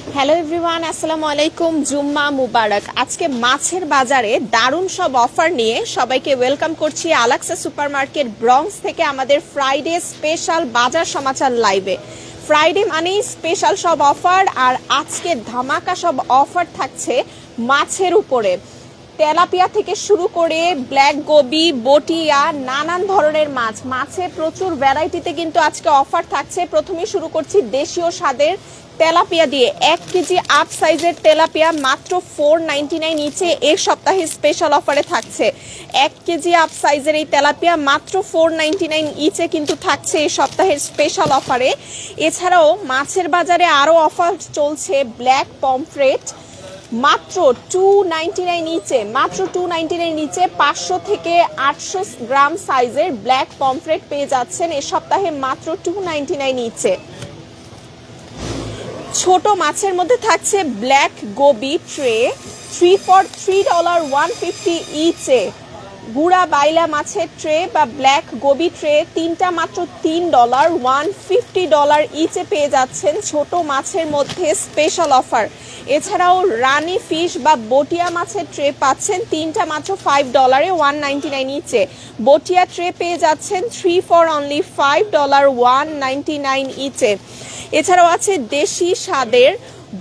Hello everyone, আসসালামু আলাইকুম, জুম্মা মুবারক। আজকে মাছের বাজারে দারুণ সব অফার নিয়ে সবাইকে ওয়েলকাম করছি আলাক্সা সুপারমার্কেট ব্রঙ্কস থেকে আমাদের ফ্রাইডে স্পেশাল বাজার সমাচার লাইভে। ফ্রাইডে মানেই স্পেশাল সব অফার, আর আজকে ধামাকা সব অফার থাকছে মাছের উপরে। তেলাপিয়া থেকে শুরু করে ব্ল্যাক গোবি, বটিয়া, নানান ধরনের মাছে প্রচুর ভ্যারাইটিতে কিন্তু আজকে অফার থাকছে। প্রথমেই শুরু করছি দেশীয় স্বাদের তেলাপিয়া দিয়ে। 1 কেজি আপ সাইজের তেলাপিয়া মাত্র 499 নিচে এই সপ্তাহে স্পেশাল অফারে থাকছে। 1 কেজি আপ সাইজের এই তেলাপিয়া মাত্র 499 ইচে কিন্তু থাকছে এই সপ্তাহের স্পেশাল অফারে। এছাড়াও মাছের বাজারে আরও অফার চলছে। ব্ল্যাক পমফ্রেট মাত্র 299 নিচে, মাত্র 299 নিচে 500 থেকে 800 গ্রাম সাইজের ব্ল্যাক পমফ্রেট পেয়ে যাচ্ছেন এ সপ্তাহে মাত্র 299 নিচে। ছোট মাছের মধ্যে থাকছে ব্ল্যাক গোবি ট্রে 3 for $3.150 ইচে। গুড়া বাইলা মাছের ট্রে বা ব্ল্যাক গোবি ট্রে তিনটা মাত্র $3.150 ইচে পেয়ে যাচ্ছেন ছোট মাছের মধ্যে স্পেশাল অফার। এছাড়াও রানি ফিশ বা বটিয়া মাছের ট্রে পাচ্ছেন তিনটা মাত্র $5 199 ইচে। বটিয়া ট্রে পেয়ে যাচ্ছেন 3 for only $5 199 ইচে। এছাড়াও আছে দেশি স্বাদের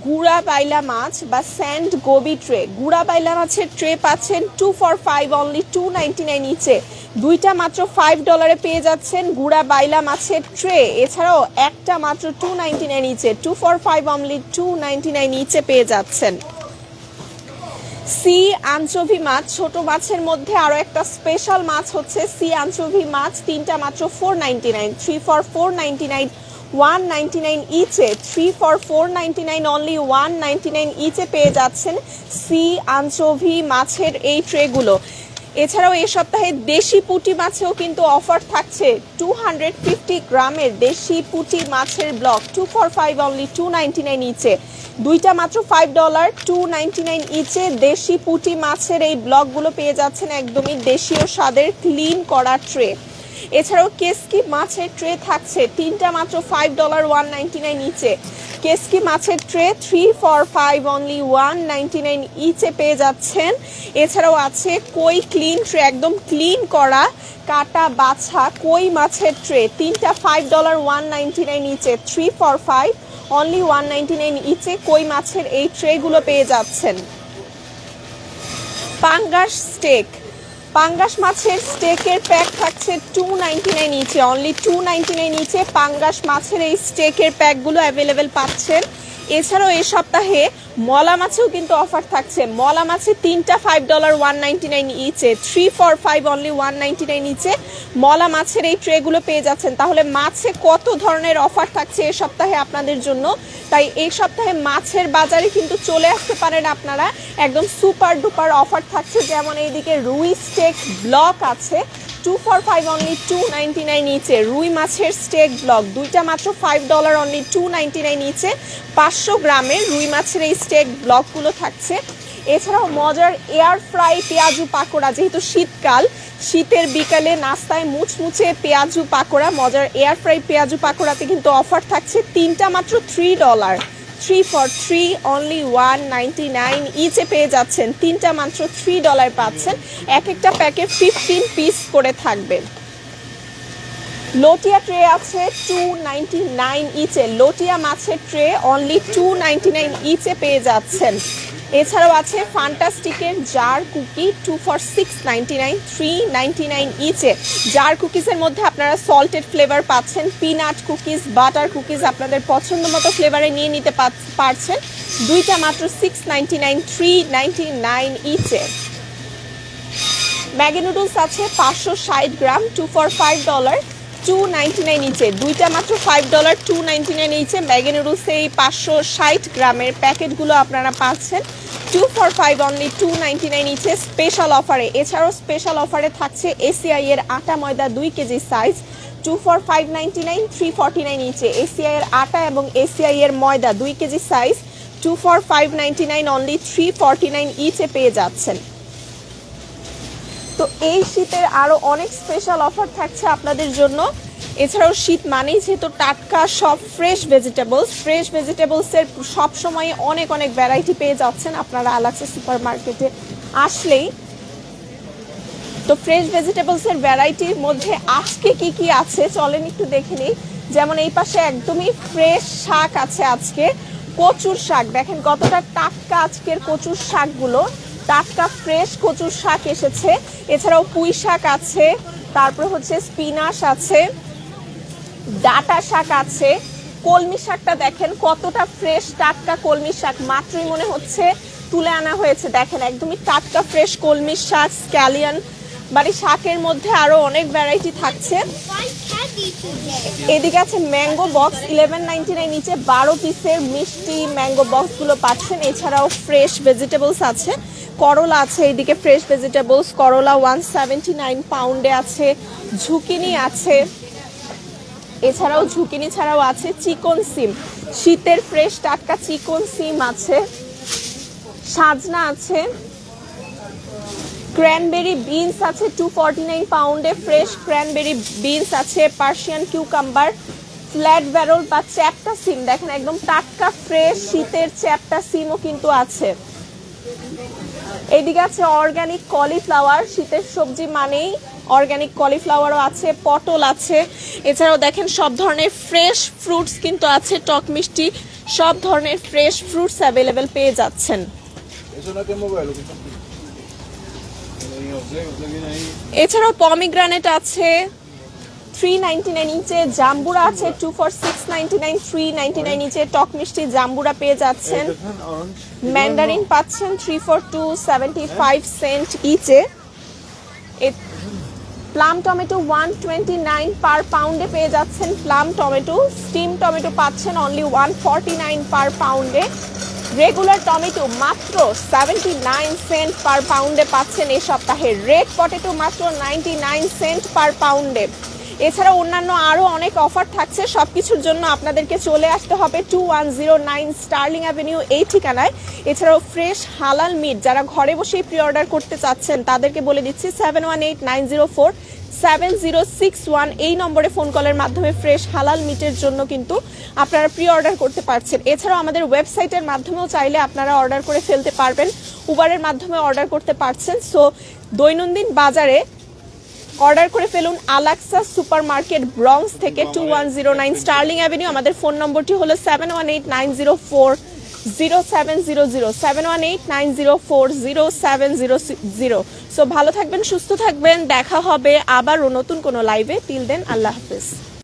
গুড়া বাইলা মাছ বা স্যান্ড গোবি ট্রে। গুড়া বাইলা মাছের ট্রে পাচ্ছেন 2 for $5 only $299 ইচে। দুইটা মাত্র $5 পেয়ে যাচ্ছেন গুড়া বাইলা মাছের ট্রে। এছাড়াও একটা মাত্র $299 ইচে, 2 for $5 only $299 ইচে পেয়ে যাচ্ছেন। সি আনচোভি মাছ, ছোট মাছের মধ্যে আরো একটা স্পেশাল মাছ হচ্ছে সি আনচোভি মাছ, তিনটা মাত্র $499, 3 for $499 199 ইচে। 3 for $499 only $199 ইচে পেয়ে যাচ্ছেন সি আনচোভি মাছের এই ট্রেগুলো। এছাড়াও এই সপ্তাহে দেশি পুঁটি মাছেও কিন্তু অফার থাকছে। 250 গ্রামের দেশি পুঁটি মাছের ব্লক 2 for $5 only $299 ইচে। দুইটা মাত্র $5 $299 ইচে দেশি পুঁটি মাছের এই ব্লকগুলো পেয়ে যাচ্ছেন একদমই দেশীয় স্বাদের ক্লিন করা ট্রে। এছাড়াও কেসকি মাছের ট্রে থাকছে তিনটা মাত্র $5 199 ইচে। কেসকি মাছের ট্রে 3 for $5 only $199 ইচে পেয়ে যাচ্ছেন। এছাড়াও আছে কই ক্লিন ট্রে, একদম ক্লিন করা কাটা বাছা কই মাছের ট্রে, তিনটা $5 199 ইচে। 3 for $5 only $199 ইচে কই মাছের এই ট্রেগুলো পেয়ে যাচ্ছেন। পাঙ্গাস স্টেক, পাঙ্গাস মাছের স্টেকের প্যাক থাকছে $299 ইচে, অনলি $299 ইচে পাঙ্গাস মাছের এই স্টেকের প্যাকগুলো অ্যাভেলেবেল পাচ্ছেন। এছাড়াও এই সপ্তাহে মলা মাছেও কিন্তু অফার থাকছে। মলা মাছে তিনটা $5 199 ইচে, 3 for $5 only $199 ইচে মলা মাছের এই ট্রেগুলো পেয়ে যাচ্ছেন। তাহলে মাছে কত ধরনের অফার থাকছে এই সপ্তাহে আপনাদের জন্য, তাই এই সপ্তাহে মাছের বাজারে কিন্তু চলে আসতে পারেন আপনারা। একদম সুপার ডুপার অফার থাকছে। যেমন এইদিকে রুই স্টেক ব্লক আছে 2 for $5 only $299 ইচে। রুই মাছের স্টেক ব্লক দুইটা মাত্র $5 only $299 ইচে। 500 গ্রামের রুই মাছের এই স্টেক ব্লকগুলো থাকছে। এছাড়াও মজার এয়ার ফ্রাই পেঁয়াজু পাকোড়া, যেহেতু শীতকাল, শীতের বিকালে নাস্তায় মুচমুচে পেঁয়াজু পাকোড়া, মজার এয়ার ফ্রাই পেঁয়াজু পাকোড়াতে কিন্তু অফার থাকছে তিনটা মাত্র $3, 3 for $3 only $199 ইচে পেয়ে যাচ্ছেন। তিনটা মাত্র $3 পাচ্ছেন। এক একটা প্যাকে 15 পিস করে থাকবে। লটিয়া ট্রে আছে $299 ইচে। লটিয়া মাছের ট্রে অনলি $299 ইচে পেয়ে যাচ্ছেন। এছাড়াও আছে ফান্টাস্টিকের জার কুকি 2 for $699 $399 ইচে। জার কুকিজের মধ্যে আপনারা সল্টেড ফ্লেভার পাচ্ছেন, পিনাট কুকিজ, বাটার কুকিজ আপনাদের পছন্দ মতো ফ্লেভারে নিয়ে নিতে পারছেন। দুইটা মাত্র $699 $399 ইচে। ম্যাগি নুডলস আছে 560 গ্রাম 2 for $5 $299 ইচে। দুইটা মাত্র $5 $299 ইচে ম্যাগি নুডলস এই 560 গ্রামের প্যাকেটগুলো আপনারা পাচ্ছেন 2 for $5 only $299 ইচে স্পেশাল অফারে। এছাড়াও স্পেশাল অফারে থাকছে এসিআই এর আটা ময়দা 2 কেজি সাইজ 2 for $599 $349 ইচে। এসিআই এর আটা এবং এসিআই এর ময়দা 2 কেজি সাইজ 2 for $599 only $349 ইচে পেয়ে যাচ্ছেন। তো এই শীতের আরো অনেক স্পেশাল অফার থাকছে আপনাদের জন্য। এছাড়াও শীত মানেই যেহেতু টাটকা সব ফ্রেশ ভেজিটেবলসের সবসময় অনেক অনেক ভ্যারাইটি পেয়ে যাচ্ছেন আপনারা আলাক্সা সুপার মার্কেটে আসলেই। তো ফ্রেশ ভেজিটেবলসের ভ্যারাইটির মধ্যে আজকে কি কি আছে চলেন একটু দেখে নিই। যেমন এই পাশে একদমই ফ্রেশ শাক আছে আজকে, কচুর শাক দেখেন কতটা টাটকা আজকের কচুর শাকগুলো, টাটকা ফ্রেশ কচুর শাক এসেছে। এছাড়াও পুঁই শাক আছে, তারপর হচ্ছে স্পিনাশ আছে, ডাটা শাক আছে, কলমি শাকটা দেখেন কতটা ফ্রেশ টাটকা কলমি শাক, মাত্রই মনে হচ্ছে তুলে আনা হয়েছে। দেখেন একদমই টাটকা ফ্রেশ কলমি শাক, স্ক্যালিয়ান, বাড়ি শাকের মধ্যে আরো অনেক ভ্যারাইটি থাকছে। এদিকে আছে ম্যাঙ্গো বক্স 11.99 নিচে 12 পিসের মিষ্টি ম্যাঙ্গো বক্সগুলো পাচ্ছেন। এছাড়াও ফ্রেশ ভেজিটেবলস আছে, করলা আছে, এইদিকে ফ্রেশ ভেজিটেবলস করলা 179 পাউন্ডে আছে, ঝুকিনি আছে, এছাড়াও ঝুকিনি ছাড়াও আছে চিকন সিম, শীতের ফ্রেশ টাটকা চিকন সিম আছে, সাজনা আছে, ক্র্যানবেরি বিনস আছে 249 পাউন্ডে ফ্রেশ ক্র্যানবেরি বিনস আছে, পার্সিয়ান কিউকাম্বার, ফ্ল্যাট ব্যারল বা চ্যাপটা সিম দেখেন একদম টাটকা ফ্রেশ শীতের চ্যাপটা সিমও কিন্তু আছে। এইদিকে আছে অর্গানিক কলিফ্লাওয়ার, শীতের সবজি মানেই অর্গানিক কলিফ্লাওয়ারও আছে, পটল আছে। এছাড়াও দেখেন সব ধরনের ফ্রেশ ফ্রুটস কিন্তু আছে, টক মিষ্টি সব ধরনের ফ্রেশ ফ্রুটস অ্যাভেলেবেল পেয়ে যাচ্ছেন। এছাড়াও পমিগ্রানেট আছে 399 নিচে, জাম্বুরা আছে 2 for 699, 399 নিচে টক মিষ্টি জাম্বুরা পেয়ে যাচ্ছেন। ম্যান্ডারিন পাচ্ছেন 3 for 275 সেন্ট ইচে। প্লাম টমেটো 129 পার পাউন্ডে পেয়ে যাচ্ছেন প্লাম টমেটো। স্টিম টমেটো পাচ্ছেন অনলি 149 পার পাউন্ডে। রেগুলার টমেটো মাত্র 79 সেন্ট পার পাউন্ডে পাচ্ছেন এই সপ্তাহে। রেড পটেটো মাত্র 99 সেন্ট পার পাউন্ডে। এছাড়া অন্যান্য আরও অনেক অফার থাকছে, সব কিছুর জন্য আপনাদেরকে চলে আসতে হবে 2109 স্টার্লিং অ্যাভিনিউ এই ঠিকানায়। এছাড়াও ফ্রেশ হালাল মিট যারা ঘরে বসেই প্রি অর্ডার করতে চাচ্ছেন তাদেরকে বলে দিচ্ছি 7189047061 এই নম্বরে ফোন কলের মাধ্যমে ফ্রেশ হালাল মিটের জন্য কিন্তু আপনারা প্রি অর্ডার করতে পারছেন। এছাড়াও আমাদের ওয়েবসাইটের মাধ্যমেও চাইলে আপনারা অর্ডার করে ফেলতে পারবেন, উবারের মাধ্যমে অর্ডার করতে পারছেন। সো দৈনন্দিন বাজারে অর্ডার করে ফেলুন আলাক্সা সুপার মার্কেট ব্রঙ্কস থেকে 2109 স্টার্লিং অ্যাভিনিউ। আমাদের ফোন নম্বরটি হলো 7189040700 7189040700। সো ভালো থাকবেন, সুস্থ থাকবেন, দেখা হবে আবারও নতুন কোনো লাইভে। টিল দেন আল্লাহ হাফেজ।